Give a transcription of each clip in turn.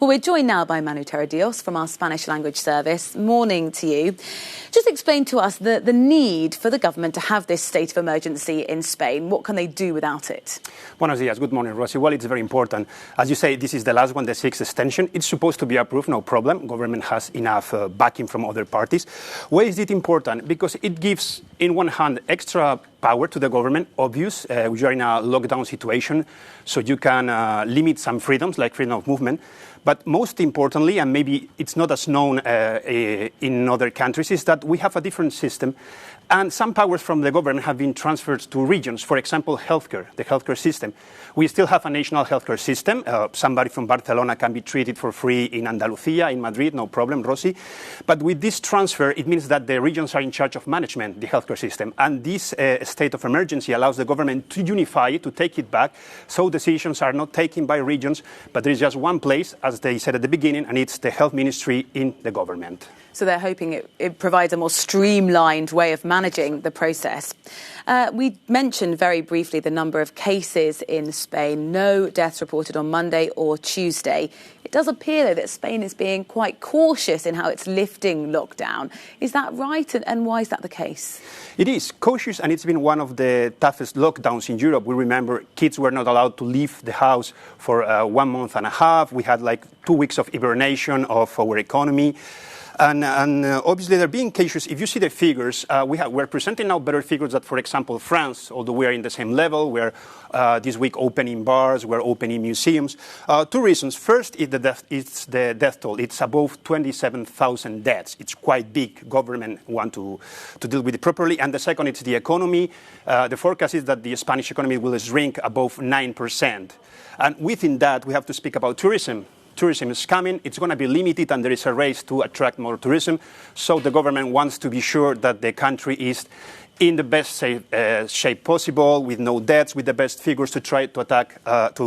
Well, we're joined now by Manu Terradios from our Spanish language service. Morning to you. Just explain to us the need for the government to have this state of emergency in Spain. What can they do without it? Buenos días. Good morning, Rosie. Well, it's very important. As you say, this is the last one, the sixth extension. It's supposed to be approved, no problem. Government has enough backing from other parties. Why is it important? Because it gives, in one hand, extra power to the government. Obvious, we are in a lockdown situation, so you can limit some freedoms, like freedom of movement. But most importantly, and maybe it's not as known in other countries, is that we have a different system. And some powers from the government have been transferred to regions. For example, healthcare, the healthcare system. We still have a national healthcare system. Somebody from Barcelona can be treated for free in Andalusia, in Madrid, no problem, Rosie. But with this transfer, it means that the regions are in charge of management, the healthcare system. And this state of emergency allows the government to unify it, to take it back, so decisions are not taken by regions, but there is just one place, as they said at the beginning, and it's the health ministry in the government. So they're hoping it provides a more streamlined way of managing the process. We mentioned very briefly the number of cases in Spain. No deaths reported on Monday or Tuesday. It does appear, though, that Spain is being quite cautious in how it's lifting lockdown. Is that right? And why is that the case? It is cautious, and it's been one of the toughest lockdowns in Europe. We remember kids were not allowed to leave the house for 1 month and a half. We had like 2 weeks of hibernation of our economy. And obviously, they're being cautious. If you see the figures, we're presenting now better figures that, for example, France, although we are in the same level, we're this week opening bars, we're opening museums. 2 reasons. First, it's the death toll. It's above 27,000 deaths. It's quite big. Government want to deal with it properly. And the second, it's the economy. The forecast is that the Spanish economy will shrink above 9%. And within that, we have to speak about tourism. Tourism is coming, it's going to be limited, and there is a race to attract more tourism. So the government wants to be sure that the country is in the best shape possible, with no debts, with the best figures to try to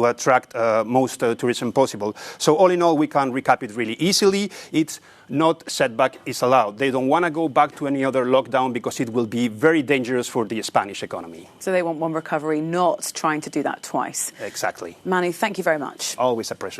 attract most tourism possible. So all in all, we can recap it really easily. It's not setback is allowed. They don't want to go back to any other lockdown because it will be very dangerous for the Spanish economy. So they want one recovery, not trying to do that twice. Exactly. Manu, thank you very much. Always a pleasure.